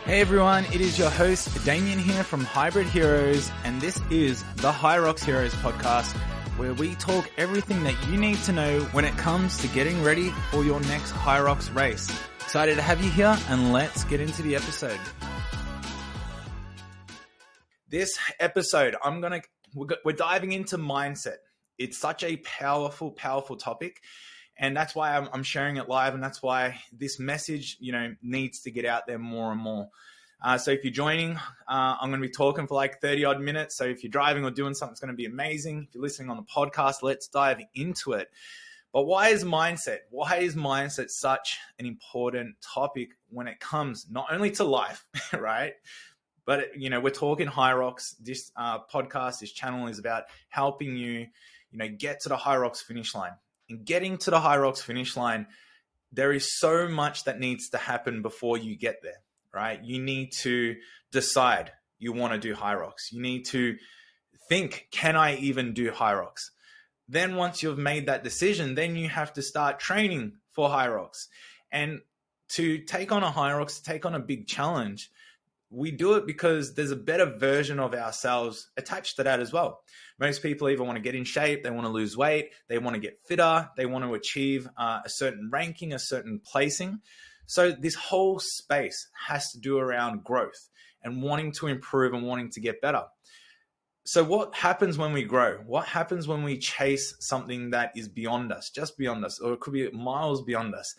Hey everyone, it is your host Damien here from Hybrid Heroes, and this is the HYROX Heroes podcast, where we talk everything that you need to know when it comes to getting ready for your next HYROX race. Excited to have you here, and let's get into the episode. This episode, we're diving into mindset. It's such a powerful topic. And that's why I'm sharing it live, and that's why this message, needs to get out there more and more. So if you're joining, I'm going to be talking for like 30 odd minutes. So if you're driving or doing something, it's going to be amazing. If you're listening on the podcast, let's dive into it. But why is mindset? Why is mindset such an important topic when it comes not only to life, right? But, we're talking HYROX. This podcast, this channel is about helping you, get to the HYROX finish line. In getting to the HYROX finish line, there is so much that needs to happen before you get there, right? You need to decide you want to do HYROX. You need to think, can I even do HYROX? Then once you've made that decision, then you have to start training for HYROX. And to take on a HYROX, to take on a big challenge, we do it because there's a better version of ourselves attached to that as well. Most people either want to get in shape, they want to lose weight, they want to get fitter, they want to achieve a certain ranking, a certain placing. So this whole space has to do around growth and wanting to improve and wanting to get better. So what happens when we grow? What happens when we chase something that is beyond us, just beyond us, or it could be miles beyond us?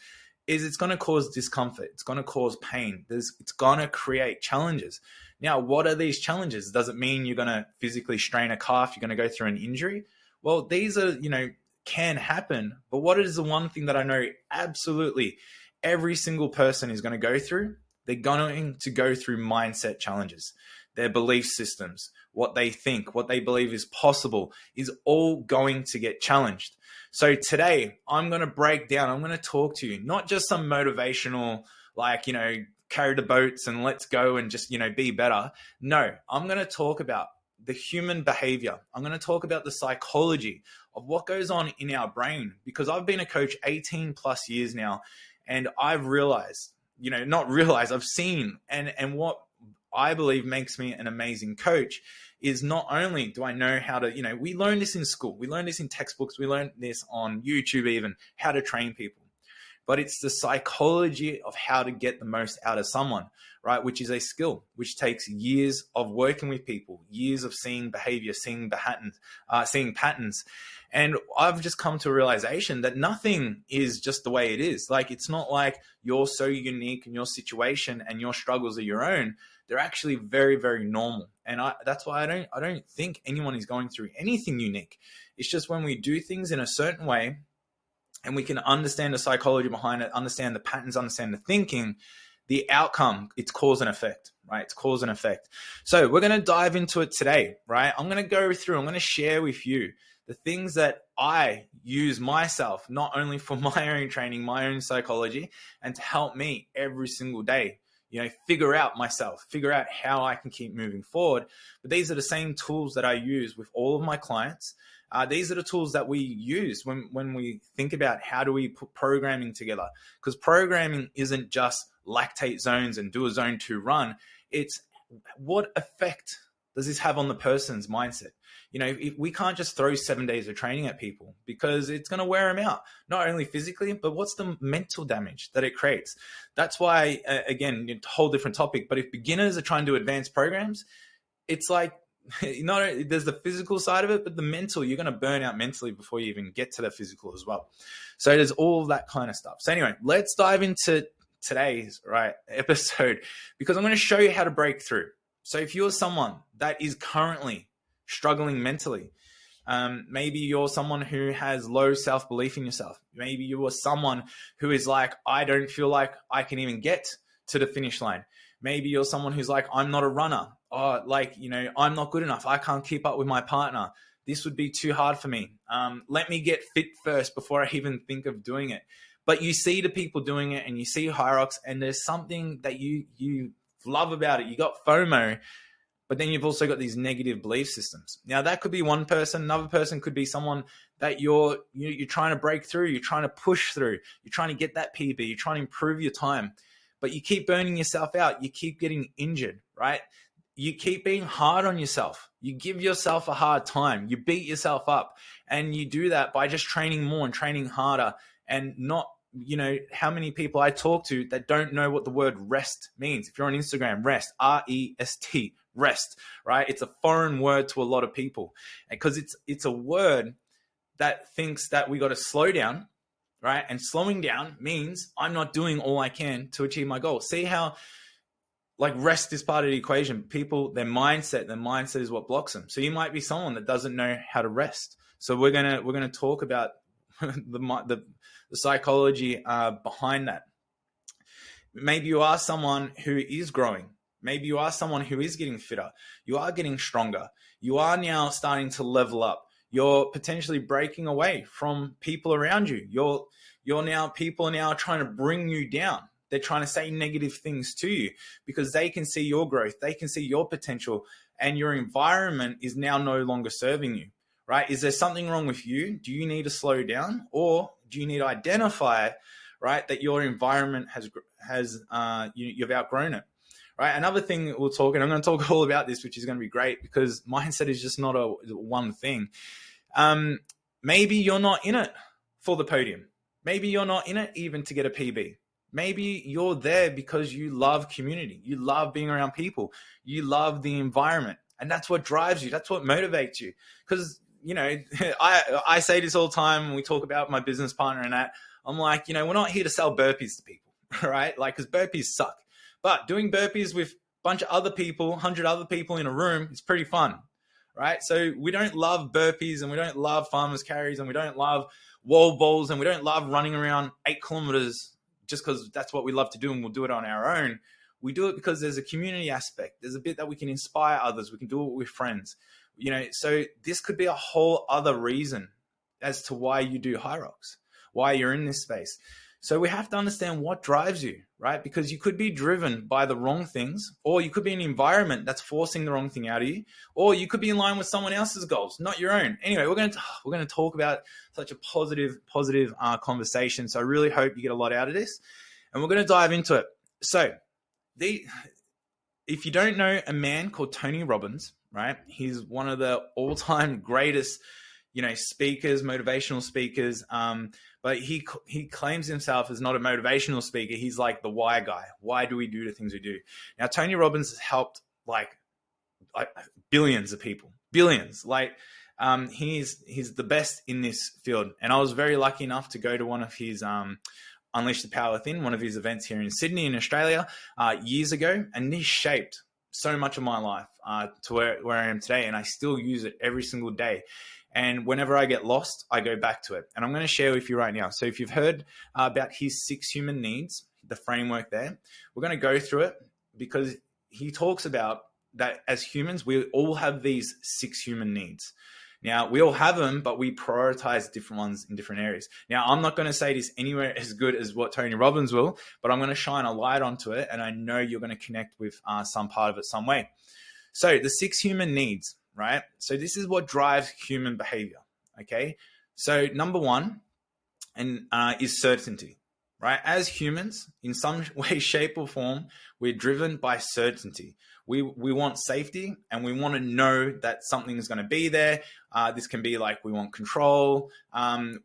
Is it's going to cause discomfort. It's going to cause pain. It's going to create challenges. Now, what are these challenges? Does it mean you're going to physically strain a calf? You're going to go through an injury? Well, these are, can happen. But what is the one thing that I know absolutely every single person is going to go through? They're going to go through mindset challenges. Their belief systems, what they think, what they believe is possible is all going to get challenged. So today I'm going to break down, I'm going to talk to you, not just some motivational, carry the boats and let's go and just, be better. No, I'm going to talk about the human behavior. I'm going to talk about the psychology of what goes on in our brain, because I've been a coach 18 plus years now, and I've realized, I've seen, and what I believe makes me an amazing coach is not only do I know how to, we learn this in school, we learn this in textbooks, we learn this on YouTube even, how to train people. But it's the psychology of how to get the most out of someone, right? Which is a skill, which takes years of working with people, years of seeing behavior, seeing patterns. And I've just come to a realization that nothing is just the way it is. Like, it's not like you're so unique in your situation and your struggles are your own. They're actually very, very normal. And that's why I don't think anyone is going through anything unique. It's just when we do things in a certain way and we can understand the psychology behind it, understand the patterns, understand the thinking, the outcome, it's cause and effect, right? It's cause and effect. So we're going to dive into it today, right? I'm going to share with you the things that I use myself, not only for my own training, my own psychology, and to help me every single day, figure out myself, figure out how I can keep moving forward. But these are the same tools that I use with all of my clients. These are the tools that we use when we think about how do we put programming together. Because programming isn't just lactate zones and do a zone 2 run. It's what effect does this have on the person's mindset? If we can't just throw 7 days of training at people, because it's going to wear them out, not only physically, but what's the mental damage that it creates? That's why, again, a whole different topic. But if beginners are trying to advance programs, it's like, there's the physical side of it, but the mental, you're going to burn out mentally before you even get to the physical as well. So there's all of that kind of stuff. So anyway, let's dive into today's episode, because I'm going to show you how to break through. So if you're someone that is currently struggling mentally, maybe you're someone who has low self-belief in yourself. Maybe you are someone who is like, I don't feel like I can even get to the finish line. Maybe you're someone who's like, I'm not a runner. I'm not good enough. I can't keep up with my partner. This would be too hard for me. Let me get fit first before I even think of doing it. But you see the people doing it and you see HYROX, and there's something that you love about it. You got FOMO, but then you've also got these negative belief systems. Now that could be one person. Another person could be someone that you're trying to break through. You're trying to push through. You're trying to get that PB. You're trying to improve your time. but you keep burning yourself out. You keep getting injured, right? You keep being hard on yourself. You give yourself a hard time. You beat yourself up. And you do that by just training more and training harder, and not, how many people I talk to that don't know what the word rest means. If you're on Instagram, rest, R-E-S-T, rest, right? It's a foreign word to a lot of people, because it's a word that thinks that we got to slow down, right? And slowing down means I'm not doing all I can to achieve my goal. See how like rest is part of the equation. People, their mindset is what blocks them. So you might be someone that doesn't know how to rest. So we're gonna talk about the psychology behind that. Maybe you are someone who is growing. Maybe you are someone who is getting fitter. You are getting stronger. You are now starting to level up. You're potentially breaking away from people around you. People are now trying to bring you down. They're trying to say negative things to you because they can see your growth. They can see your potential, and your environment is now no longer serving you, right? Is there something wrong with you? Do you need to slow down, or do you need to identify, right, that your environment you've outgrown it, right? Another thing that we'll talk, and I'm going to talk all about this, which is going to be great because mindset is just not a one thing. Maybe you're not in it for the podium. Maybe you're not in it even to get a PB. Maybe you're there because you love community. You love being around people. You love the environment. And that's what drives you. That's what motivates you. Because, I say this all the time when we talk about my business partner and that. I'm like, we're not here to sell burpees to people, right? Like, because burpees suck. But doing burpees with a bunch of other people, 100 other people in a room, is pretty fun, right? So we don't love burpees, and we don't love farmers carries, and we don't love wall balls, and we don't love running around 8 kilometers just because that's what we love to do and we'll do it on our own. We do it because there's a community aspect. There's a bit that we can inspire others. We can do it with friends. So this could be a whole other reason as to why you do HYROX, why you're in this space. So we have to understand what drives you, right? Because you could be driven by the wrong things, or you could be in an environment that's forcing the wrong thing out of you, or you could be in line with someone else's goals, not your own. Anyway, we're going to talk about such a positive conversation. So I really hope you get a lot out of this, and we're going to dive into it. So if you don't know a man called Tony Robbins, right? He's one of the all-time greatest, speakers, motivational speakers. But he claims himself as not a motivational speaker. He's like the why guy. Why do we do the things we do? Now, Tony Robbins has helped like billions of people, billions. He's the best in this field. And I was very lucky enough to go to one of his Unleash the Power Within, one of his events here in Sydney in Australia years ago. And this shaped so much of my life to where I am today. And I still use it every single day. And whenever I get lost, I go back to it. And I'm going to share with you right now. So if you've heard about his 6 human needs, the framework there, we're going to go through it because he talks about that as humans, we all have these 6 human needs. Now, we all have them, but we prioritize different ones in different areas. Now, I'm not going to say this anywhere as good as what Tony Robbins will, but I'm going to shine a light onto it. And I know you're going to connect with some part of it some way. So the 6 human needs. Right? So this is what drives human behavior. Okay. So number 1 is certainty, right? As humans, in some way, shape or form, we're driven by certainty. We want safety, and we want to know that something is going to be there. This can be like, we want control.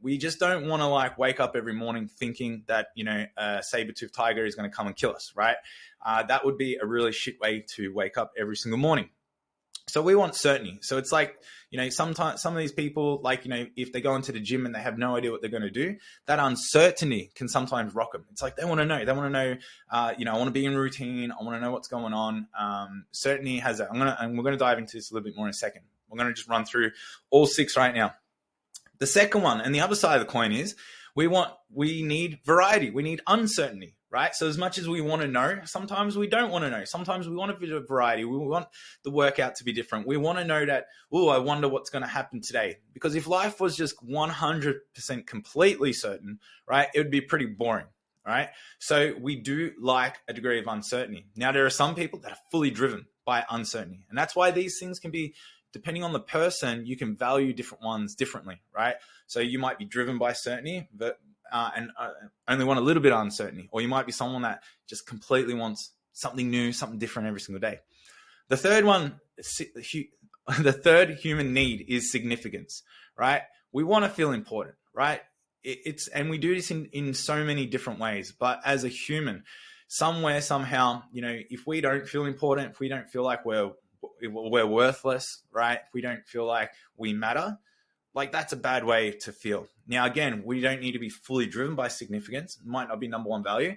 We just don't want to wake up every morning thinking that, a saber-toothed tiger is going to come and kill us. Right? That would be a really shit way to wake up every single morning. So we want certainty. So it's like, sometimes some of these people, if they go into the gym and they have no idea what they're going to do, that uncertainty can sometimes rock them. It's like they want to know. They want to know, I want to be in routine. I want to know what's going on. Certainty has that. And we're going to dive into this a little bit more in a second. We're going to just run through all 6 right now. The second one, and the other side of the coin is, we need variety. We need uncertainty. Right? So as much as we want to know, sometimes we don't want to know. Sometimes we want a bit of variety. We want the workout to be different. We want to know that, I wonder what's going to happen today. Because if life was just 100% completely certain, right, it would be pretty boring, right? So we do like a degree of uncertainty. Now, there are some people that are fully driven by uncertainty. And that's why these things can be, depending on the person, you can value different ones differently, right? So you might be driven by certainty, but and only want a little bit of uncertainty, or you might be someone that just completely wants something new, something different every single day. The third one, the third human need is significance, right? We want to feel important, right? And we do this in so many different ways, but as a human, somewhere, somehow, if we don't feel important, if we don't feel like we're worthless, right? If we don't feel like we matter, like that's a bad way to feel. Now, again, we don't need to be fully driven by significance. It might not be number one value,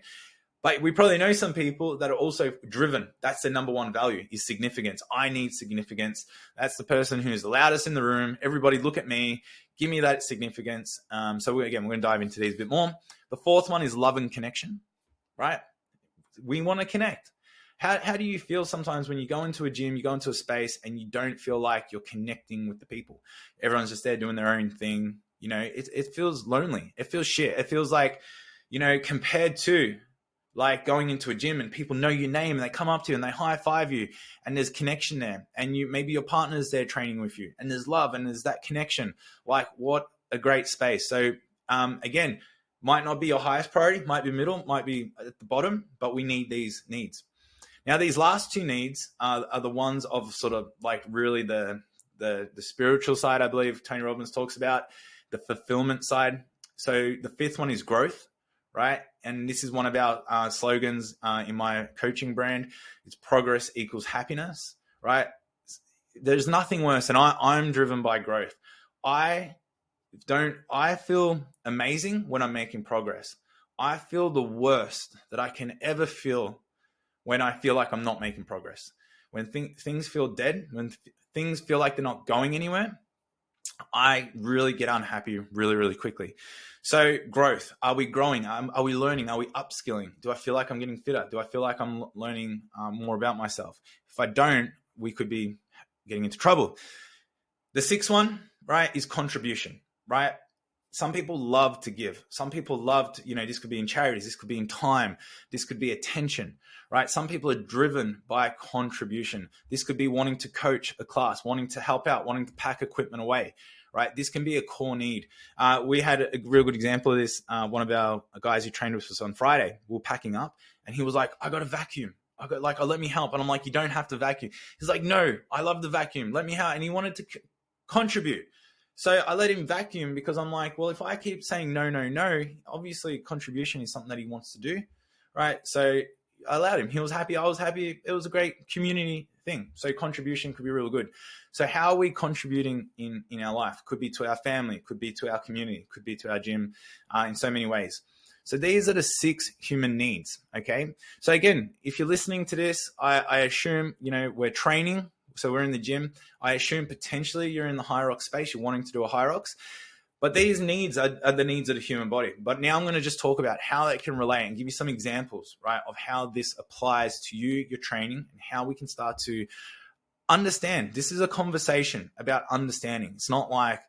but we probably know some people that are also driven. That's their number one value, is significance. I need significance. That's the person who's the loudest in the room. Everybody look at me. Give me that significance. So we're going to dive into these a bit more. The fourth one is love and connection, right? We want to connect. How do you feel sometimes when you go into a gym, you go into a space and you don't feel like you're connecting with the people? Everyone's just there doing their own thing. It feels lonely. It feels shit. It feels like, compared to like going into a gym and people know your name and they come up to you and they high five you and there's connection there, and maybe your partner's there training with you and there's love and there's that connection. Like, what a great space. So again, might not be your highest priority, might be middle, might be at the bottom, but we need these needs. Now, these last two needs are the ones of sort of like really the spiritual side, I believe Tony Robbins talks about, the fulfillment side. So the fifth one is growth, right? And this is one of our slogans in my coaching brand. It's progress equals happiness, right? There's nothing worse, and I'm driven by growth. I feel amazing when I'm making progress. I feel the worst that I can ever feel when I feel like I'm not making progress. When things feel dead, when things feel like they're not going anywhere, I really get unhappy really, really quickly. So growth, are we growing? Are we learning? Are we upskilling? Do I feel like I'm getting fitter? Do I feel like I'm learning more about myself? If I don't, we could be getting into trouble. The sixth one, right, is contribution, right? Some people love to give. Some people love to, this could be in charities. This could be in time. This could be attention, right? Some people are driven by contribution. This could be wanting to coach a class, wanting to help out, wanting to pack equipment away, right? This can be a core need. We had a real good example of this. One of our guys who trained with us on Friday, we were packing up and he was like, I got a vacuum. Let me help. And I'm like, you don't have to vacuum. He's like, no, I love the vacuum. Let me help. And he wanted to contribute. So I let him vacuum because I'm like, well, if I keep saying no, obviously contribution is something that he wants to do, right? So I allowed him. He was happy. I was happy. It was a great community thing. So contribution could be really good. So how are we contributing in our life? Could be to our family, could be to our community, could be to our gym, in so many ways. So these are the 6 human needs, okay? So again, if you're listening to this, I assume, we're training. So we're in the gym. I assume potentially you're in the HYROX space. You're wanting to do a HYROX. But these needs are the needs of the human body. But now I'm going to just talk about how that can relate and give you some examples, right, of how this applies to you, your training, and how we can start to understand. This is a conversation about understanding. It's not like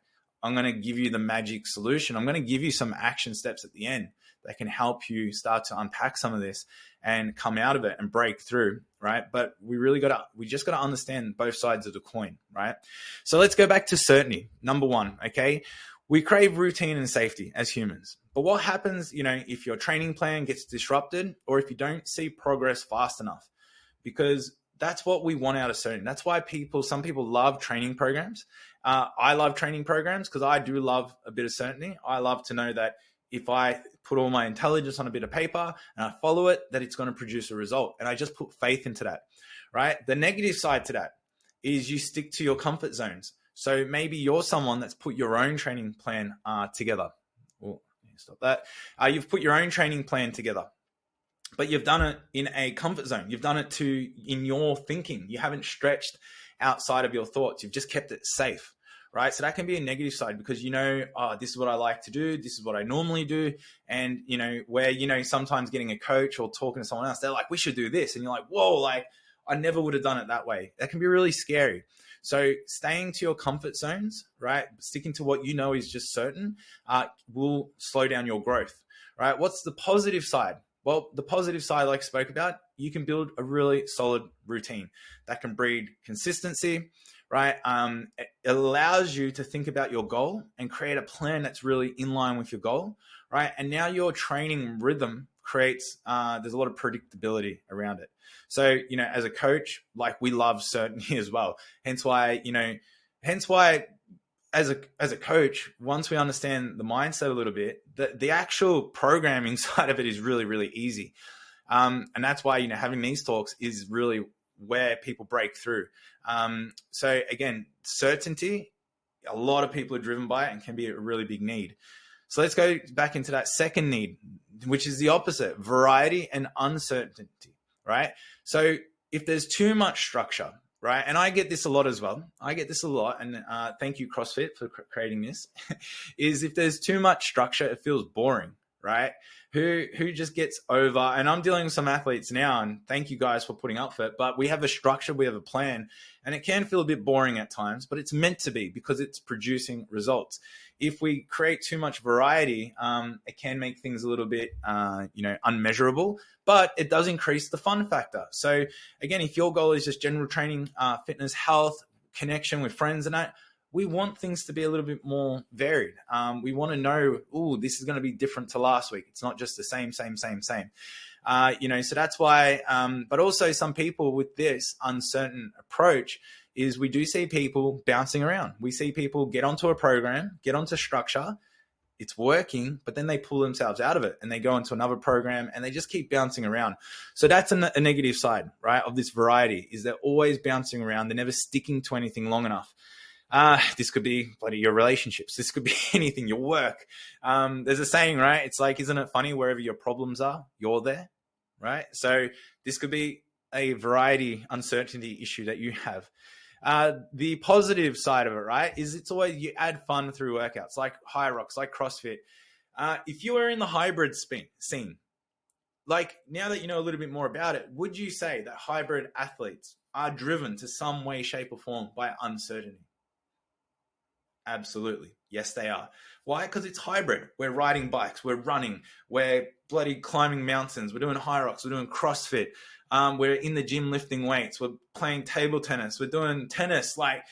I'm going to give you the magic solution. I'm going to give you some action steps at the end that can help you start to unpack some of this and come out of it and break through, right? But we just got to understand both sides of the coin, right? So let's go back to certainty. Number 1, okay? We crave routine and safety as humans. But what happens, if your training plan gets disrupted or if you don't see progress fast enough? Because that's what we want out of certainty. That's why some people love training programs. I love training programs because I do love a bit of certainty. I love to know that if I put all my intelligence on a bit of paper and I follow it, that it's going to produce a result. And I just put faith into that, right? The negative side to that is you stick to your comfort zones. So maybe you're someone that's put your own training plan together. Oh, stop that. You've put your own training plan together, but you've done it in a comfort zone. You've done it in your thinking. You haven't stretched outside of your thoughts. You've just kept it safe. Right. So that can be a negative side because, this is what I like to do. This is what I normally do. And, where, sometimes getting a coach or talking to someone else, they're like, we should do this. And you're like, whoa, like I never would have done it that way. That can be really scary. So staying to your comfort zones, right, sticking to what you know is just certain, will slow down your growth, right? What's the positive side? Well, the positive side, like I spoke about, you can build a really solid routine that can breed consistency, right? It allows you to think about your goal and create a plan that's really in line with your goal, right? And now your training rhythm creates, there's a lot of predictability around it. So, as a coach, like, we love certainty as well. Hence why as a coach, once we understand the mindset a little bit, the actual programming side of it is really, really easy. And that's why, having these talks is really where people break through. So again, certainty, a lot of people are driven by it and can be a really big need. So let's go back into that second need, which is the opposite: variety and uncertainty, right? So if there's too much structure, right? And I get this a lot as well. And thank you, CrossFit, for creating this. Is if there's too much structure, it feels boring, right? Who just gets over, and I'm dealing with some athletes now, and thank you guys for putting up for it, but we have a structure, we have a plan, and it can feel a bit boring at times, but it's meant to be because it's producing results. If we create too much variety, it can make things a little bit, unmeasurable, but it does increase the fun factor. So again, if your goal is just general training, fitness, health, connection with friends and that, we want things to be a little bit more varied. We want to know, this is going to be different to last week. It's not just the same. So that's why, but also some people with this uncertain approach is we do see people bouncing around. We see people get onto a program, get onto structure, it's working, but then they pull themselves out of it and they go into another program and they just keep bouncing around. So that's a negative side, right, of this variety, is they're always bouncing around. They're never sticking to anything long enough. This could be bloody your relationships. This could be anything, your work. There's a saying, right? It's like, isn't it funny, wherever your problems are, you're there, right? So this could be a variety uncertainty issue that you have. The positive side of it, right, is it's always, you add fun through workouts like HYROX, like CrossFit. If you are in the hybrid scene, like, now that you know a little bit more about it, would you say that hybrid athletes are driven to some way, shape or form by uncertainty? Absolutely. Yes, they are. Why? Because it's hybrid. We're riding bikes, we're running, we're bloody climbing mountains, we're doing HYROX, we're doing CrossFit, we're in the gym lifting weights, we're playing table tennis, we're doing tennis. Like,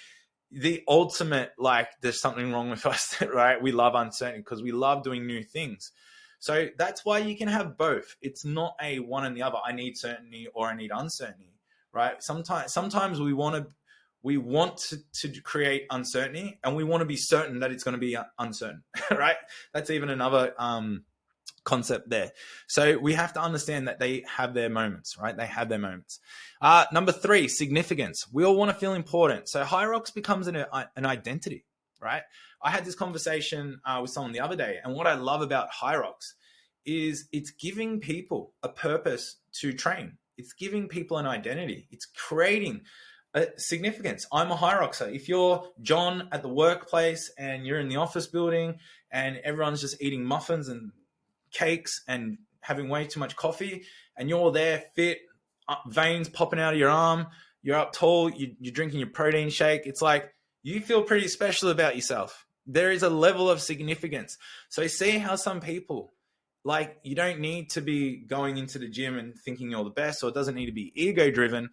the ultimate, like, there's something wrong with us, right? We love uncertainty because we love doing new things. So that's why you can have both. It's not a one and the other. I need certainty or I need uncertainty, right? Sometimes we want to create uncertainty, and we want to be certain that it's going to be uncertain, right? That's even another concept there. So we have to understand that they have their moments, right? They have their moments. Number 3, significance. We all want to feel important. So HYROX becomes an identity, right? I had this conversation with someone the other day, and what I love about HYROX is it's giving people a purpose to train. It's giving people an identity. It's creating significance. I'm a HYROXer. If you're John at the workplace and you're in the office building and everyone's just eating muffins and cakes and having way too much coffee, and you're there fit, veins popping out of your arm, you're up tall, you're drinking your protein shake, it's like you feel pretty special about yourself. There is a level of significance. So see how some people, like, you don't need to be going into the gym and thinking you're the best, or it doesn't need to be ego driven.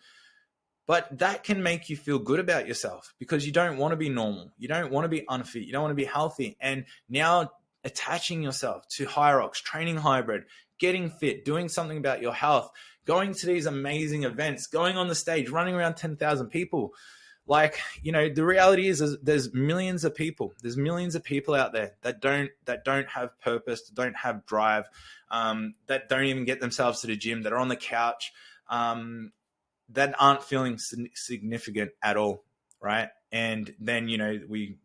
But that can make you feel good about yourself because you don't want to be normal. You don't want to be unfit. You don't want to be healthy. And now attaching yourself to HYROX, training hybrid, getting fit, doing something about your health, going to these amazing events, going on the stage, running around 10,000 people. Like, the reality is there's millions of people. There's millions of people out there that don't have purpose, that don't have drive, that don't even get themselves to the gym, that are on the couch, that aren't feeling significant at all, right? And then,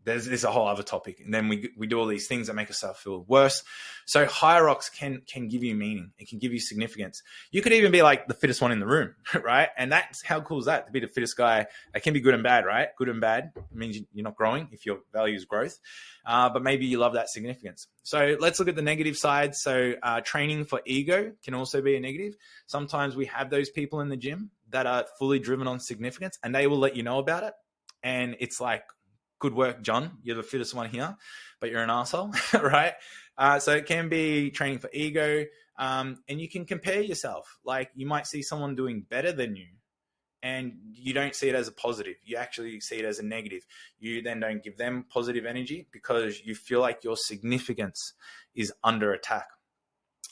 there's a whole other topic. And then we do all these things that make ourselves feel worse. So HYROX can give you meaning. It can give you significance. You could even be like the fittest one in the room, right? And that's, how cool is that, to be the fittest guy? It can be good and bad, right? Good and bad. It means you're not growing if your value is growth. But maybe you love that significance. So let's look at the negative side. So training for ego can also be a negative. Sometimes we have those people in the gym that are fully driven on significance, and they will let you know about it. And it's like, good work, John. You're the fittest one here, but you're an asshole, right? So it can be training for ego. And you can compare yourself. Like, you might see someone doing better than you, and you don't see it as a positive. You actually see it as a negative. You then don't give them positive energy because you feel like your significance is under attack.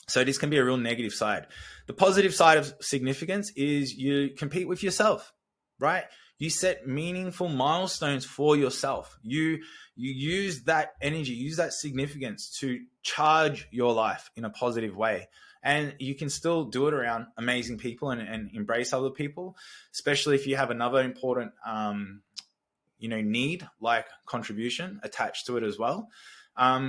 So this can be a real negative side. The positive side of significance is you compete with yourself, right? You set meaningful milestones for yourself. You use that energy, use that significance to charge your life in a positive way. And you can still do it around amazing people and embrace other people, especially if you have another important need like contribution attached to it as well.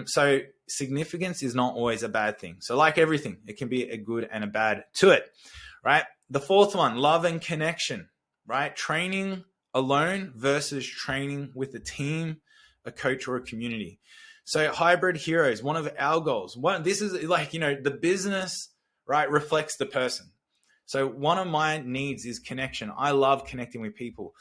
So significance is not always a bad thing. So like everything, it can be a good and a bad to it, right? The fourth one, love and connection, right? Training alone versus training with a team, a coach, or a community. So hybrid heroes, one of our goals, this is like, the business, right, reflects the person. So one of my needs is connection. I love connecting with people.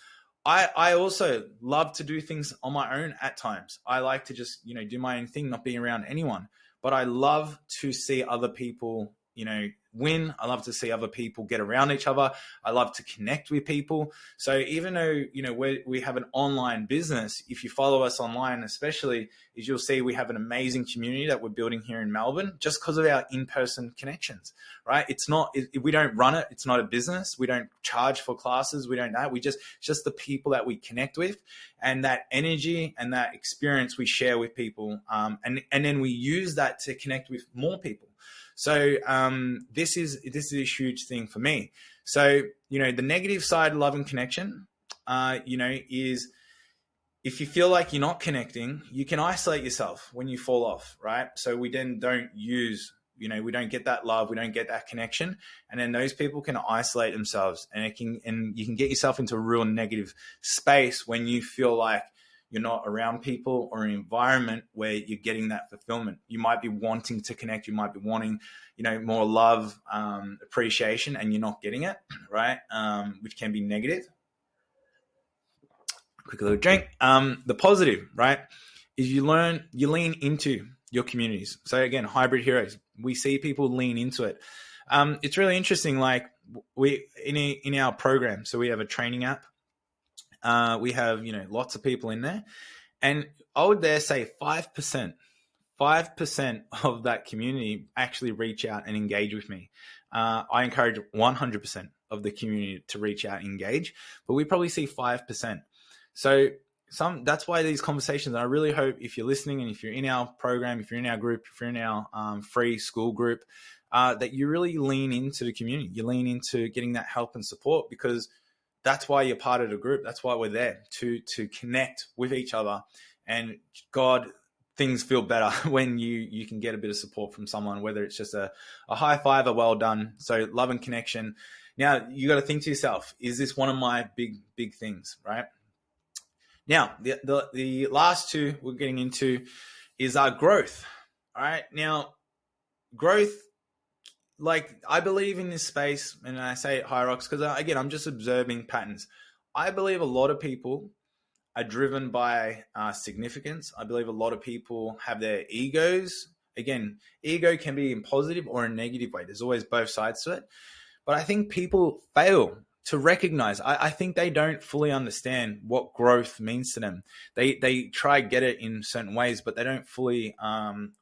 I also love to do things on my own at times. I like to just, do my own thing, not being around anyone. But I love to see other people, win. I love to see other people get around each other. I love to connect with people. So even though, we have an online business, if you follow us online, especially, is you'll see we have an amazing community that we're building here in Melbourne just because of our in-person connections, right? We don't run it. It's not a business. We don't charge for classes. We don't know. It's just the people that we connect with, and that energy and that experience we share with people. And then we use that to connect with more people. So this is a huge thing for me. So, the negative side, love and connection, is if you feel like you're not connecting, you can isolate yourself when you fall off, right? So we then don't use, we don't get that love, we don't get that connection. And then those people can isolate themselves, and you can get yourself into a real negative space when you feel like you're not around people or an environment where you're getting that fulfillment. You might be wanting to connect. You might be wanting, more love, appreciation, and you're not getting it, right? Which can be negative. Quick little drink. The positive, right, is you lean into your communities. So again, hybrid heroes, we see people lean into it. It's really interesting. Like in our program, so we have a training app. We have, lots of people in there, and I would dare say 5% of that community actually reach out and engage with me. I encourage 100% of the community to reach out and engage, but we probably see 5%. So that's why these conversations, I really hope if you're listening and if you're in our program, if you're in our group, if you're in our free school group, that you really lean into the community. You lean into getting that help and support, because that's why you're part of the group. That's why we're there, to connect with each other. And God, things feel better when you can get a bit of support from someone, whether it's just a high five, a well done. So love and connection. Now you got to think to yourself, is this one of my big things, right? Now, the last two we're getting into is our growth. All right. Now, growth, like I believe in this space, and I say it HYROX because, again, I'm just observing patterns. I believe a lot of people are driven by significance. I believe a lot of people have their egos. Again, ego can be in positive or a negative way. There's always both sides to it. But I think people fail to recognize. I think they don't fully understand what growth means to them. They try to get it in certain ways, but they don't fully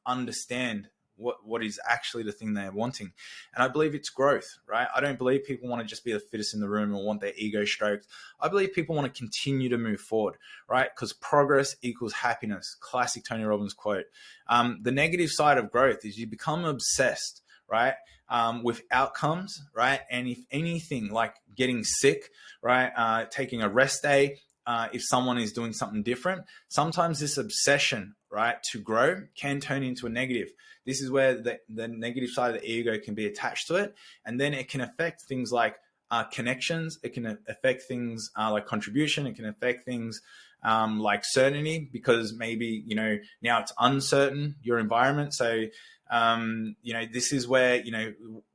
understand what is actually the thing they're wanting. And I believe it's growth, right? I don't believe people want to just be the fittest in the room or want their ego stroked. I believe people want to continue to move forward, right? Because progress equals happiness. Classic Tony Robbins quote. The negative side of growth is you become obsessed, right? With outcomes, right? And if anything, like getting sick, right? Taking a rest day, if someone is doing something different, sometimes this obsession, right, to grow can turn into a negative. This is where the negative side of the ego can be attached to it. And then it can affect things like connections. It can affect things like contribution. It can affect things like certainty, because maybe, now it's uncertain, your environment. So, this is where,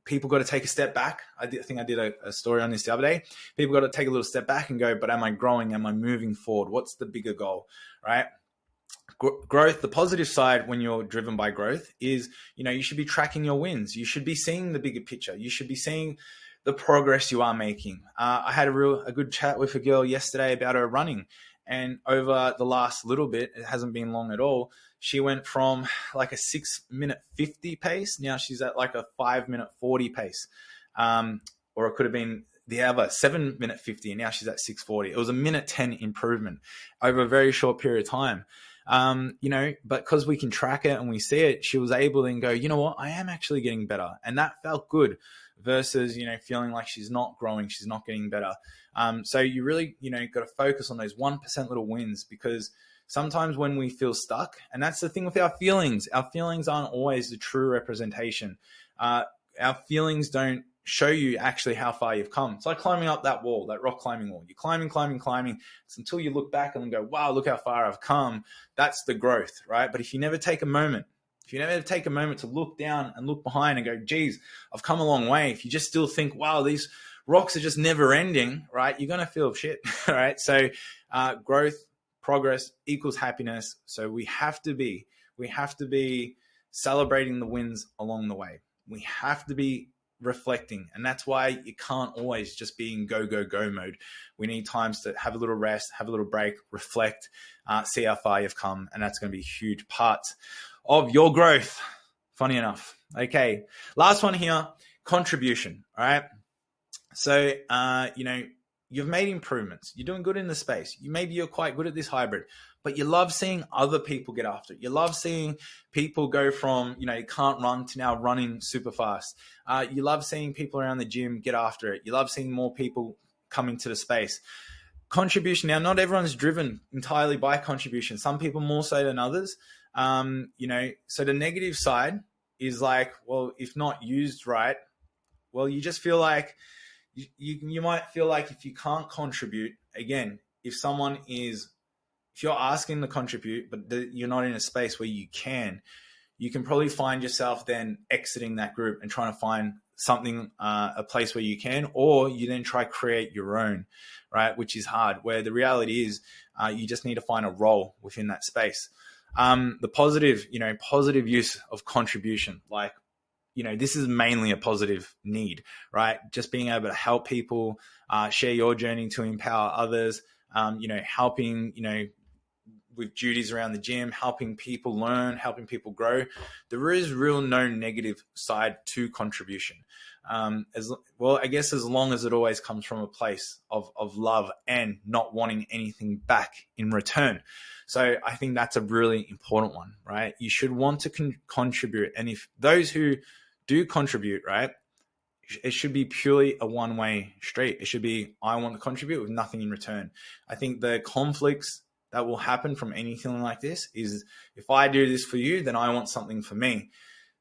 people got to take a step back. I think I did a story on this the other day. People got to take a little step back and go, but am I growing? Am I moving forward? What's the bigger goal, right? Growth, the positive side when you're driven by growth is, you should be tracking your wins. You should be seeing the bigger picture. You should be seeing the progress you are making. I had a good chat with a girl yesterday about her running, and over the last little bit, it hasn't been long at all, she went from like a 6-minute 50 pace. Now she's at like a 5-minute 40 pace. Or it could have been the other 7-minute 50, and now she's at 6:40. It was a minute 10 improvement over a very short period of time. But because we can track it and we see it, she was able to then go, you know what, I am actually getting better. And that felt good versus, feeling like she's not growing, she's not getting better. So you really, got to focus on those 1% little wins, because sometimes when we feel stuck, and that's the thing with our feelings aren't always the true representation. Our feelings don't show you actually how far you've come. It's like climbing up that wall, that rock climbing wall. You're climbing. It's until you look back and go, wow, look how far I've come. That's the growth, right? But if you never take a moment to look down and look behind and go, geez, I've come a long way. If you just still think, wow, these rocks are just never ending, right? You're going to feel shit, right? So growth, progress equals happiness. So we have to be celebrating the wins along the way. We have to be reflecting, and that's why you can't always just be in go mode. We need times to have a little rest, have a little break, reflect, see how far you've come, and that's going to be a huge part of your growth, funny enough. Okay, last one here, contribution. All right, so you've made improvements, you're doing good in the space, maybe you're quite good at this hybrid, but you love seeing other people get after it. You love seeing people go from, you can't run to now running super fast. You love seeing people around the gym get after it. You love seeing more people coming to the space. Contribution. Now, not everyone's driven entirely by contribution. Some people more so than others. So the negative side is like, well, if not used right, well, you just feel like you might feel like if you can't contribute, again, if you're asking to contribute, but you're not in a space where you can probably find yourself then exiting that group and trying to find something, a place where you can, or you then try create your own, right? Which is hard, where the reality is you just need to find a role within that space. The positive use of contribution, like, this is mainly a positive need, right? Just being able to help people, share your journey to empower others, helping, with duties around the gym, helping people learn, helping people grow. There is no negative side to contribution. As long as it always comes from a place of love and not wanting anything back in return. So I think that's a really important one, right? You should want to contribute. And if those who do contribute, right, it should be purely a one-way street. It should be, I want to contribute with nothing in return. I think the conflicts that will happen from anything like this is, if I do this for you, then I want something for me.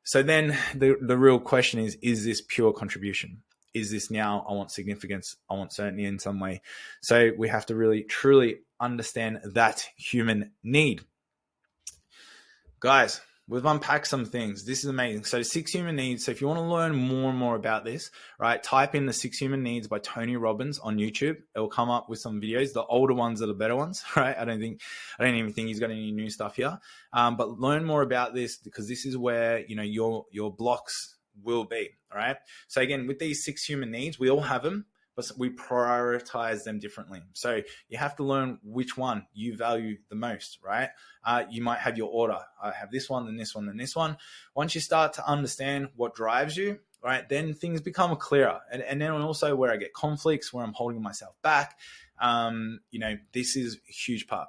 So then the real question is this pure contribution? Is this now, I want significance, I want certainty in some way? So we have to really, truly understand that human need. Guys, we've unpacked some things. This is amazing. So 6 human needs. So if you want to learn more and more about this, right, type in the 6 human needs by Tony Robbins on YouTube. It will come up with some videos. The older ones are the better ones, right? I don't even think he's got any new stuff here. But learn more about this, because this is where, your blocks will be. All right. So again, with these 6 human needs, we all have them, but we prioritize them differently. So you have to learn which one you value the most, right? You might have your order. I have this one, then this one, then this one. Once you start to understand what drives you, right, then things become clearer. And then also where I get conflicts, where I'm holding myself back, this is a huge part.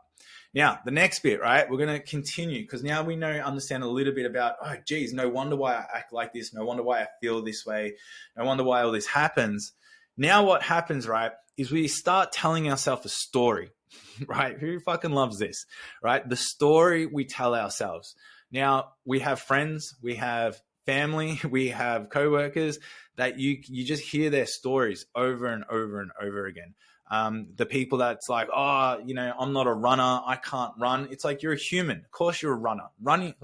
Now, the next bit, right, we're going to continue, because now we understand a little bit about, oh, geez, no wonder why I act like this. No wonder why I feel this way. No wonder why all this happens. Now what happens, right, is we start telling ourselves a story, right? Who fucking loves this, right? The story we tell ourselves. Now, we have friends, we have family, we have coworkers that you just hear their stories over and over and over again. The people that's like, oh, I'm not a runner, I can't run. It's like, you're a human. Of course you're a runner. Running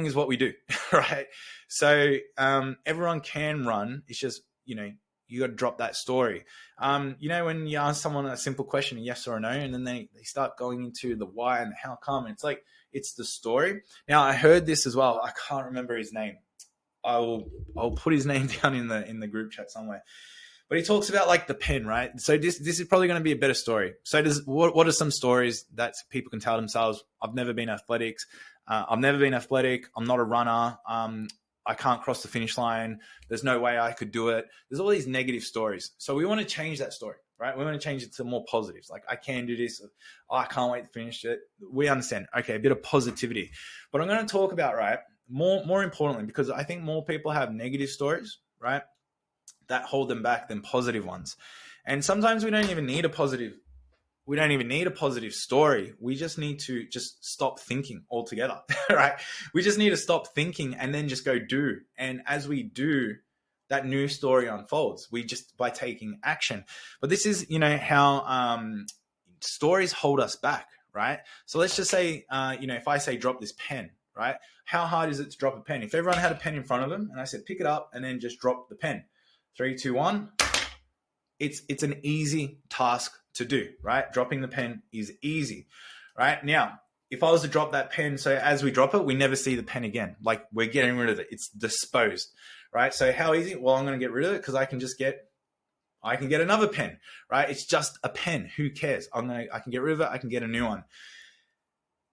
is what we do, right? So everyone can run. It's just, you got to drop that story. When you ask someone a simple question, a yes or a no, and then they start going into the why and the how come, and it's like, it's the story. Now, I heard this as well. I can't remember his name. I'll put his name down in the group chat somewhere. But he talks about like the pen, right? So this is probably going to be a better story. So what are some stories that people can tell themselves? I've never been athletic. I'm not a runner. I can't cross the finish line. There's no way I could do it. There's all these negative stories. So we want to change that story, right? We want to change it to more positives. Like, I can do this. Oh, I can't wait to finish it. We understand. Okay, a bit of positivity. But I'm going to talk about, right, more importantly, because I think more people have negative stories, right, that hold them back than positive ones. And sometimes we don't even need a positive story. We just need to just stop thinking altogether, right? We just need to stop thinking and then just go do. And as we do, that new story unfolds. We just, by taking action. But this is, how stories hold us back, right? So let's just say, if I say drop this pen, right? How hard is it to drop a pen? If everyone had a pen in front of them and I said pick it up and then just drop the pen, 3, 2, 1. It's an easy task to do, right? Dropping the pen is easy, right? Now, if I was to drop that pen, so as we drop it, we never see the pen again. Like, we're getting rid of it. It's disposed, right? So how easy? Well, I'm going to get rid of it because I can get another pen, right? It's just a pen. Who cares? I can get rid of it. I can get a new one.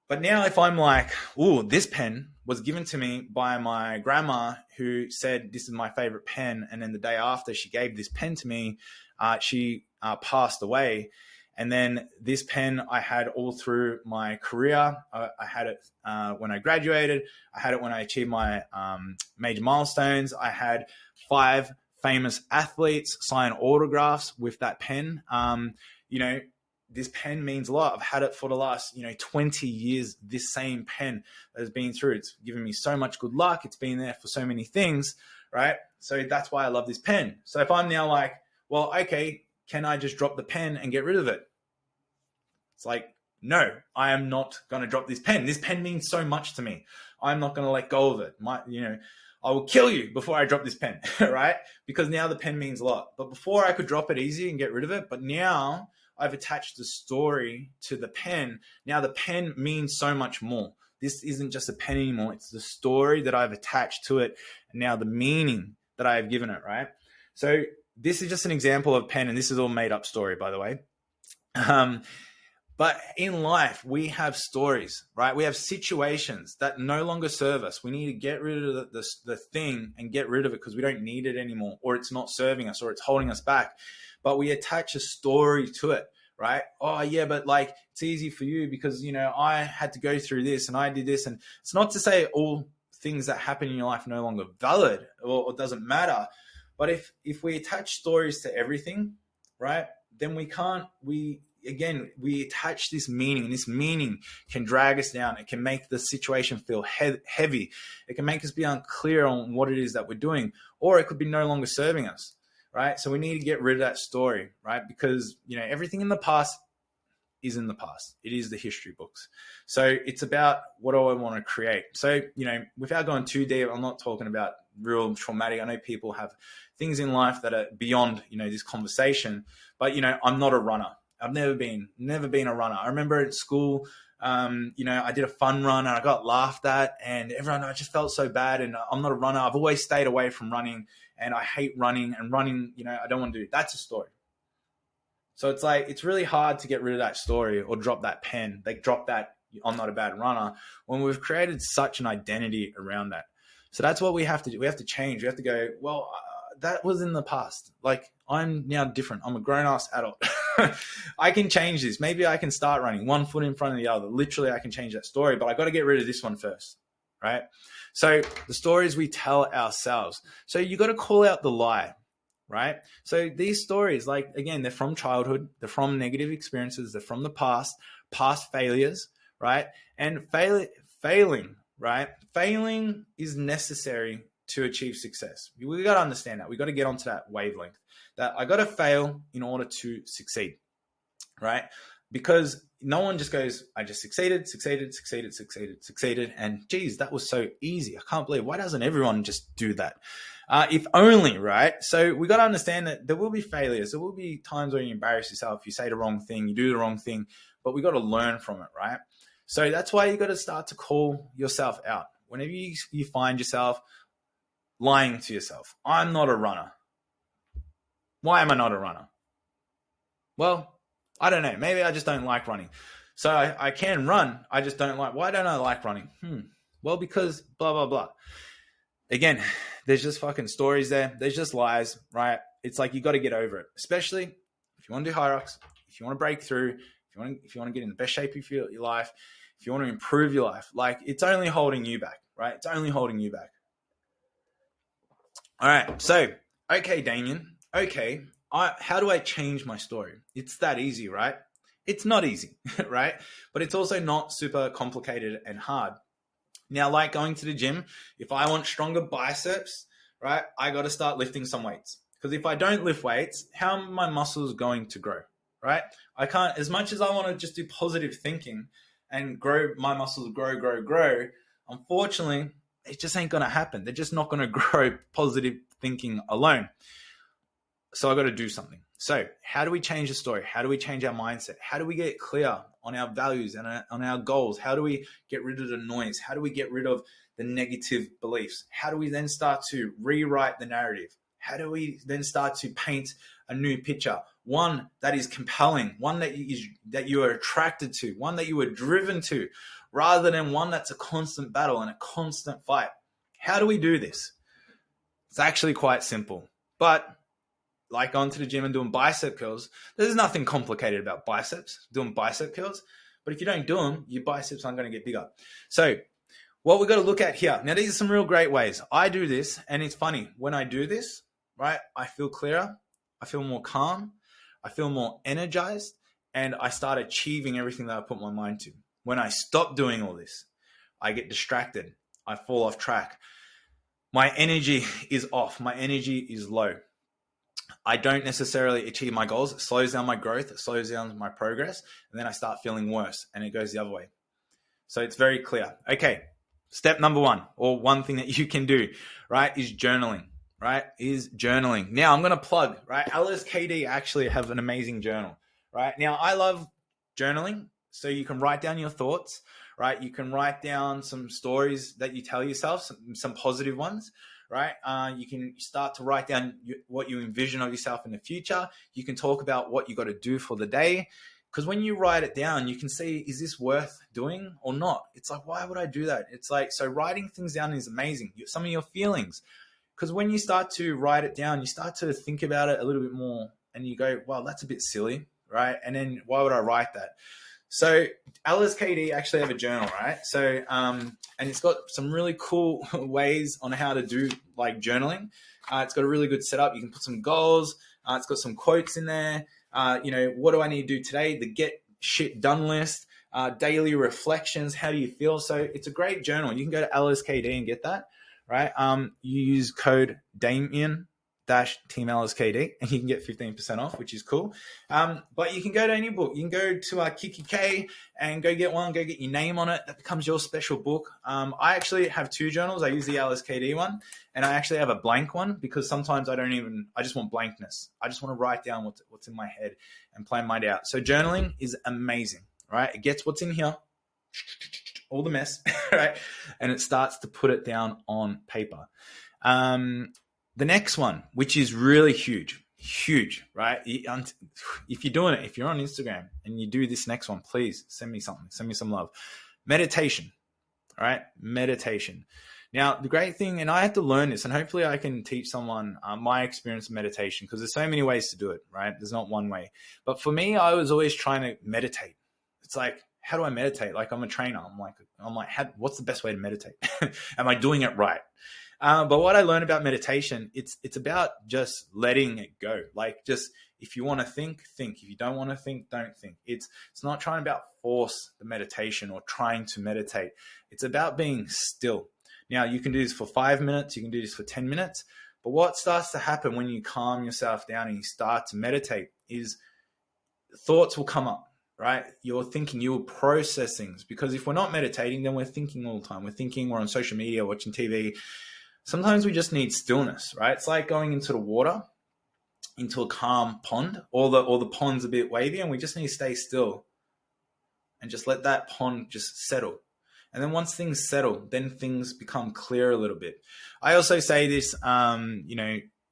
But now if I'm like, ooh, this pen was given to me by my grandma who said, this is my favorite pen. And then the day after she gave this pen to me, she passed away. And then this pen I had all through my career. I had it when I graduated. I had it when I achieved my major milestones. I had 5 famous athletes sign autographs with that pen. This pen means a lot. I've had it for the last, 20 years, this same pen that has been through. It's given me so much good luck. It's been there for so many things, right? So that's why I love this pen. So if I'm now like, well, okay, can I just drop the pen and get rid of it? It's like, no, I am not going to drop this pen. This pen means so much to me. I'm not going to let go of it. I will kill you before I drop this pen, right? Because now the pen means a lot. But before I could drop it easy and get rid of it, but now I've attached the story to the pen. Now the pen means so much more. This isn't just a pen anymore. It's the story that I've attached to it. And now the meaning that I have given it, right? So this is just an example of pen, and this is all made up story, by the way. But in life, we have stories, right? We have situations that no longer serve us. We need to get rid of the thing and get rid of it because we don't need it anymore, or it's not serving us, or it's holding us back. But we attach a story to it, right? Oh yeah, but like, it's easy for you because, I had to go through this and I did this. And it's not to say all things that happen in your life are no longer valid or doesn't matter. But if we attach stories to everything, right, then we attach this meaning, and this meaning can drag us down. It can make the situation feel heavy. It can make us be unclear on what it is that we're doing, or it could be no longer serving us, right? So we need to get rid of that story, right? Because, everything in the past is in the past. It is the history books. So it's about what do I want to create? So, without going too deep, I'm not talking about real traumatic. I know people have things in life that are beyond, this conversation, but, I'm not a runner. I've never been a runner. I remember at school, I did a fun run and I got laughed at, and I just felt so bad. And I'm not a runner. I've always stayed away from running, and I hate running, and running, I don't want to do it. That's a story. So it's like, it's really hard to get rid of that story or drop that pen. They drop that, I'm not a bad runner, when we've created such an identity around that. So that's what we have to do. We have to change. We have to go, well, that was in the past. Like, I'm now different. I'm a grown-ass adult. I can change this. Maybe I can start running one foot in front of the other. Literally, I can change that story, but I got to get rid of this one first, right? So the stories we tell ourselves. So you got to call out the lie, right? So these stories, like, again, they're from childhood. They're from negative experiences. They're from the past failures, right? And failing, right? Failing is necessary to achieve success. We got to understand that. We got to get onto that wavelength that I got to fail in order to succeed, right? Because no one just goes, I just succeeded. And geez, that was so easy. I can't believe, why doesn't everyone just do that? If only, right? So we got to understand that there will be failures. There will be times where you embarrass yourself. You say the wrong thing, you do the wrong thing, but we got to learn from it, right? So that's why you got to start to call yourself out. Whenever you find yourself, lying to yourself. I'm not a runner. Why am I not a runner? Well, I don't know. Maybe I just don't like running. So I can run. I just don't like. Why don't I like running? Well, because blah, blah, blah. Again, there's just fucking stories there. There's just lies, right? It's like you got to get over it, especially if you want to do HYROX, if you want to break through, if you want to get in the best shape of your life, if you want to improve your life. Like, it's only holding you back, right? It's only holding you back. All right. So, okay, Damien. Okay. How do I change my story? It's that easy, right? It's not easy, right? But it's also not super complicated and hard. Now, like going to the gym, if I want stronger biceps, right, I got to start lifting some weights. Because if I don't lift weights, how are my muscles going to grow, right? I can't, as much as I want to just do positive thinking and grow my muscles, grow, unfortunately, it just ain't going to happen. They're just not going to grow positive thinking alone. So I got to do something. So how do we change the story? How do we change our mindset? How do we get clear on our values and on our goals? How do we get rid of the noise? How do we get rid of the negative beliefs? How do we then start to rewrite the narrative? How do we then start to paint a new picture? One that is compelling, one that you are attracted to, one that you are driven to, rather than one that's a constant battle and a constant fight. How do we do this? It's actually quite simple. But like going to the gym and doing bicep curls, there's nothing complicated about biceps, doing bicep curls. But if you don't do them, your biceps aren't going to get bigger. So what we've got to look at here. Now, these are some real great ways. I do this, and it's funny. When I do this, right, I feel clearer. I feel more calm. I feel more energized. And I start achieving everything that I put my mind to. When I stop doing all this, I get distracted. I fall off track. My energy is off. My energy is low. I don't necessarily achieve my goals. It slows down my growth. It slows down my progress. And then I start feeling worse, and it goes the other way. So it's very clear. Okay, step number one, or one thing that you can do, right, is journaling, right, is journaling. Now, I'm going to plug, right, LSKD actually have an amazing journal, right? Now, I love journaling, so you can write down your thoughts, right? You can write down some stories that you tell yourself, some positive ones, right? You can start to write down what you envision of yourself in the future. You can talk about what you got to do for the day. Because when you write it down, you can see, is this worth doing or not? It's like, why would I do that? It's like, so writing things down is amazing. Some of your feelings. Because when you start to write it down, you start to think about it a little bit more, and you go, well, that's a bit silly, right? And then why would I write that? So LSKD actually have a journal, right? So, and it's got some really cool ways on how to do like journaling. It's got a really good setup. You can put some goals. It's got some quotes in there. What do I need to do today? The get shit done list, daily reflections. How do you feel? So it's a great journal. You can go to LSKD and get that, right? You use code Damien Team LSKD and you can get 15% off, which is cool. But you can go to any book. You can go to KikiK and go get one, go get your name on it. That becomes your special book. I actually have two journals. I use the LSKD one, and I actually have a blank one because sometimes I just want blankness. I just want to write down what's in my head and plan my day out. So journaling is amazing, right? It gets what's in here, all the mess, right? And it starts to put it down on paper. The next one, which is really huge, right? If you're doing it, if you're on Instagram and you do this next one, please send me something, send me some love. Meditation, all right? Meditation. Now, the great thing, and I had to learn this, and hopefully I can teach someone my experience of meditation, because there's so many ways to do it, right? There's not one way. But for me, I was always trying to meditate. It's like, how do I meditate? Like, I'm a trainer. I'm like, what's the best way to meditate? Am I doing it right? But what I learned about meditation, it's about just letting it go. Like, just if you want to think. If you don't want to think, don't think. It's not trying about force the meditation or trying to meditate. It's about being still. Now, you can do this for 5 minutes. You can do this for 10 minutes. But what starts to happen when you calm yourself down and you start to meditate is thoughts will come up, right? You're thinking, you'll process things. Because if we're not meditating, then we're thinking all the time. We're on social media, watching TV. Sometimes we just need stillness, right? It's like going into the water, into a calm pond, or the pond's a bit wavy, and we just need to stay still and just let that pond just settle. And then once things settle, then things become clear a little bit. I also say this,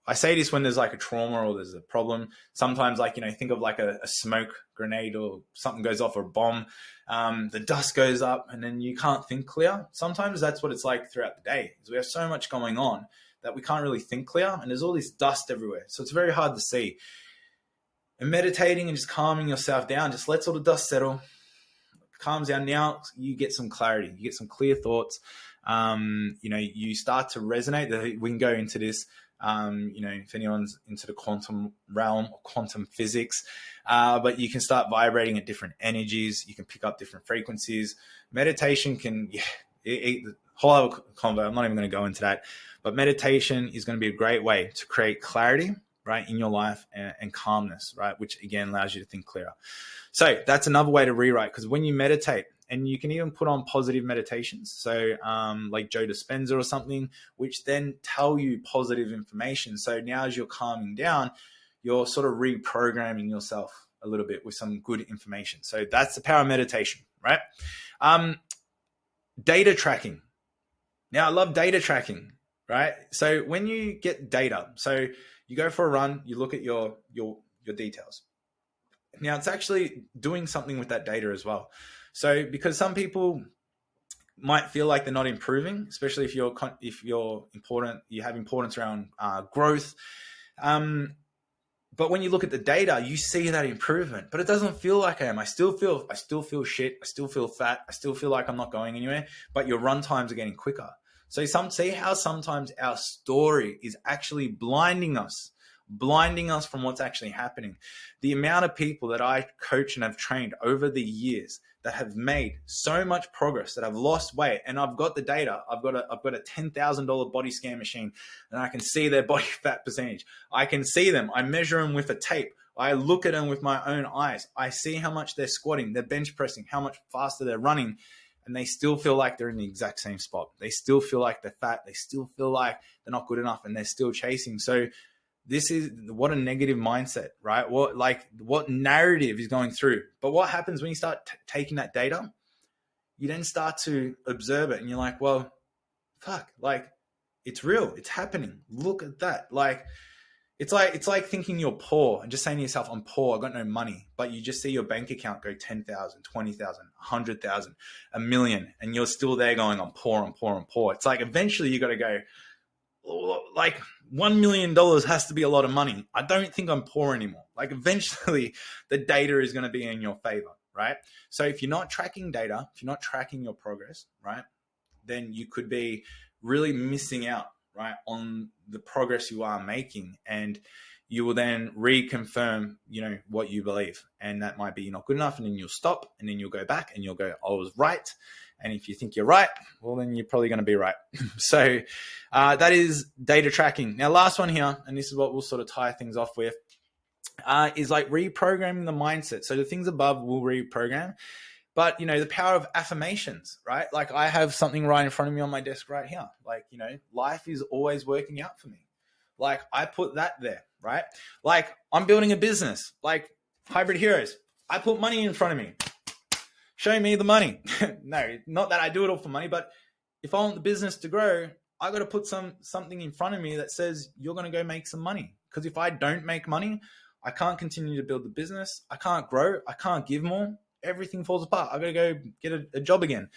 I say this when there's like a trauma or there's a problem. Sometimes, like, think of like a smoke grenade or something goes off, or a bomb. The dust goes up and then you can't think clear. Sometimes that's what it's like throughout the day, is we have so much going on that we can't really think clear, and there's all this dust everywhere. So it's very hard to see. And meditating and just calming yourself down just lets all the dust settle, calms down. Now you get some clarity, you get some clear thoughts. You start to resonate. We can go into this, if anyone's into the quantum realm or quantum physics, but you can start vibrating at different energies. You can pick up different frequencies. Meditation can, the whole other convo, I'm not even going to go into that, but meditation is going to be a great way to create clarity, right, in your life, and calmness, right, which again allows you to think clearer. So that's another way to rewrite, because when you meditate, and you can even put on positive meditations, so like Joe Dispenza or something, which then tell you positive information. So now as you're calming down, you're sort of reprogramming yourself a little bit with some good information. So that's the power of meditation, right? Data tracking. Now I love data tracking, right? So when you get data, so you go for a run, you look at your details. Now it's actually doing something with that data as well. So because some people might feel like they're not improving, especially if you're important, you have importance around growth. But when you look at the data, you see that improvement, but it doesn't feel like I am. I still feel shit. I still feel fat. I still feel like I'm not going anywhere, but your run times are getting quicker. So see how sometimes our story is actually blinding us from what's actually happening. The amount of people that I coach and have trained over the years that have made so much progress, that have lost weight, and I've got the data. I've got a $10,000 body scan machine, and I can see their body fat percentage. I can see them. I measure them with a tape. I look at them with my own eyes. I see how much they're squatting, they're bench pressing, how much faster they're running, and they still feel like they're in the exact same spot. They still feel like they're fat. They still feel like they're not good enough, and they're still chasing. So this is what a negative mindset, right? What narrative is going through. But what happens when you start taking that data? You then start to observe it, and you're like, well, fuck, like it's real. It's happening. Look at that. Like, it's like thinking you're poor and just saying to yourself, I'm poor, I got no money. But you just see your bank account go 10,000, 20,000, 100,000, a million, and you're still there going, I'm poor, I'm poor, I'm poor. It's like eventually you got to go, like $1 million has to be a lot of money. I don't think I'm poor anymore. Like eventually the data is going to be in your favor, right? So if you're not tracking data, if you're not tracking your progress, right, then you could be really missing out, right, on the progress you are making. And you will then reconfirm, what you believe. And that might be you're not good enough. And then you'll stop, and then you'll go back and you'll go, I was right. And if you think you're right, well, then you're probably going to be right. So that is data tracking. Now, last one here, and this is what we'll sort of tie things off with, is like reprogramming the mindset. So the things above will reprogram. But, the power of affirmations, right? Like I have something right in front of me on my desk right here. Like, life is always working out for me. Like I put that there, right? Like I'm building a business, like Hybrid Heroes. I put money in front of me. Show me the money. No, not that I do it all for money, but if I want the business to grow, I got to put something in front of me that says you're going to go make some money. Because if I don't make money, I can't continue to build the business. I can't grow. I can't give more. Everything falls apart. I got to go get a job again.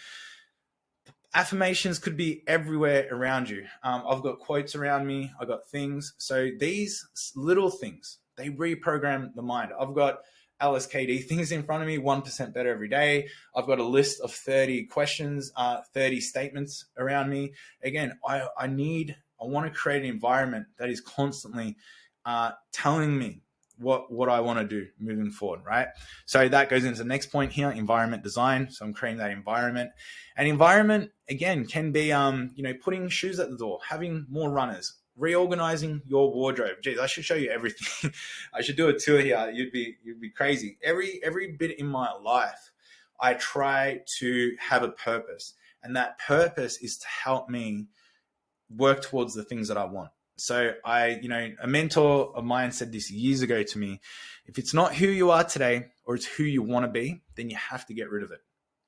Affirmations could be everywhere around you. I've got quotes around me. I've got things. So these little things, they reprogram the mind. I've got LSKD things in front of me, 1% better every day. I've got a list of 30 questions, 30 statements around me. Again, I want to create an environment that is constantly telling me what I want to do moving forward, right? So that goes into the next point here, environment design. So I'm creating that environment. And environment, again, can be, putting shoes at the door, having more runners, reorganizing your wardrobe. Geez, I should show you everything. I should do a tour here. You'd be crazy. Every bit in my life, I try to have a purpose, and that purpose is to help me work towards the things that I want. So a mentor of mine said this years ago to me, if it's not who you are today or it's who you want to be, then you have to get rid of it.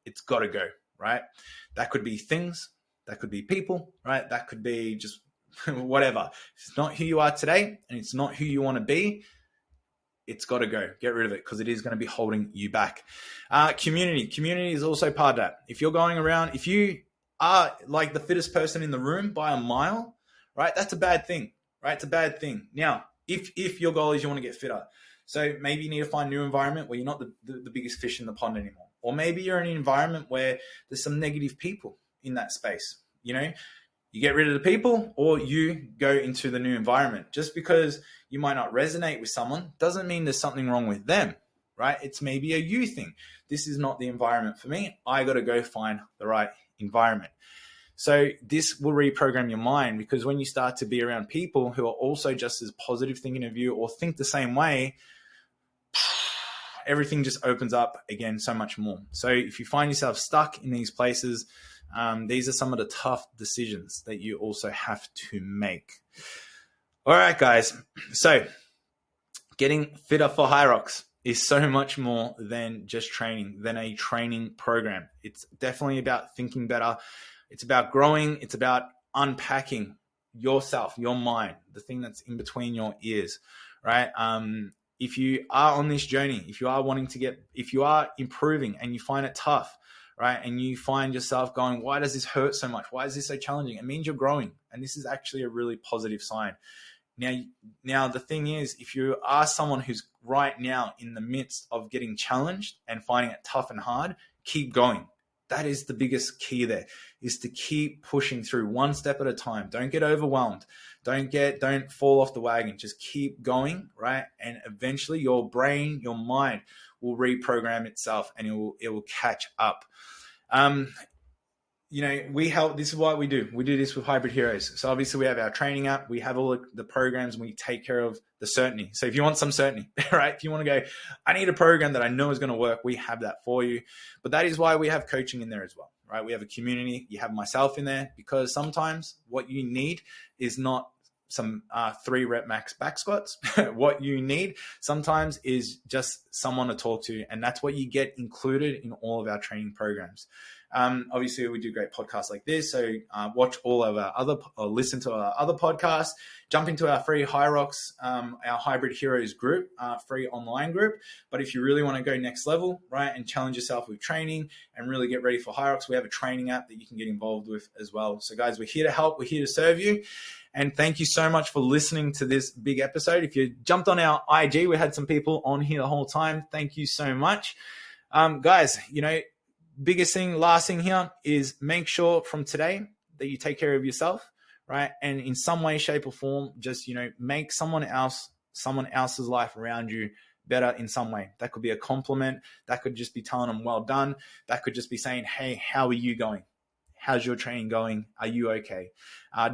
It's got to go, right? That could be things, that could be people, right? That could be just whatever. If it's not who you are today and it's not who you want to be, it's got to go. Get rid of it because it is going to be holding you back. Community is also part of that. If you're going around, if you are like the fittest person in the room by a mile, right? That's a bad thing, right? It's a bad thing. Now, if your goal is you want to get fitter, so maybe you need to find a new environment where you're not the biggest fish in the pond anymore. Or maybe you're in an environment where there's some negative people in that space. You know, you get rid of the people or you go into the new environment. Just because you might not resonate with someone doesn't mean there's something wrong with them, right? It's maybe a you thing. This is not the environment for me. I got to go find the right environment. So this will reprogram your mind, because when you start to be around people who are also just as positive thinking of you or think the same way, everything just opens up again so much more. So if you find yourself stuck in these places, these are some of the tough decisions that you also have to make. All right, guys. So getting fitter for HYROX is so much more than just training, than a training program. It's definitely about thinking better. It's about growing. It's about unpacking yourself, your mind, the thing that's in between your ears, right? If you are on this journey, if you are improving and you find it tough, right? And you find yourself going, why does this hurt so much? Why is this so challenging? It means you're growing. And this is actually a really positive sign. Now the thing is, if you are someone who's right now in the midst of getting challenged and finding it tough and hard, keep going. That is the biggest key there, is to keep pushing through one step at a time. Don't get overwhelmed. Don't fall off the wagon. Just keep going, right? And eventually your brain, your mind will reprogram itself and it will catch up. We help. This is what we do. We do this with Hybrid Heroes. So obviously we have our training app. We have all the programs, and we take care of the certainty. So if you want some certainty, right? If you want to go, I need a program that I know is going to work, we have that for you. But that is why we have coaching in there as well, right? We have a community. You have myself in there, because sometimes what you need is not some 3 rep max back squats. What you need sometimes is just someone to talk to. And that's what you get included in all of our training programs. Obviously we do great podcasts like this. So watch all of our listen to our other podcasts, jump into our free HYROX, our Hybrid Heroes group, free online group. But if you really want to go next level, right, and challenge yourself with training and really get ready for HYROX, we have a training app that you can get involved with as well. So guys, we're here to help. We're here to serve you. And thank you so much for listening to this big episode. If you jumped on our IG, we had some people on here the whole time. Thank you so much. Guys, biggest thing, last thing here is make sure from today that you take care of yourself, right? And in some way, shape or form, just, make someone else's life around you better in some way. That could be a compliment. That could just be telling them well done. That could just be saying, hey, how are you going? How's your training going? Are you okay?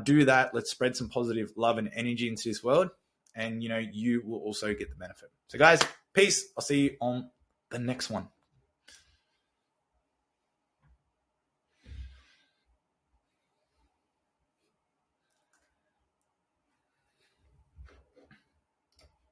Do that. Let's spread some positive love and energy into this world. And, you will also get the benefit. So guys, peace. I'll see you on the next one.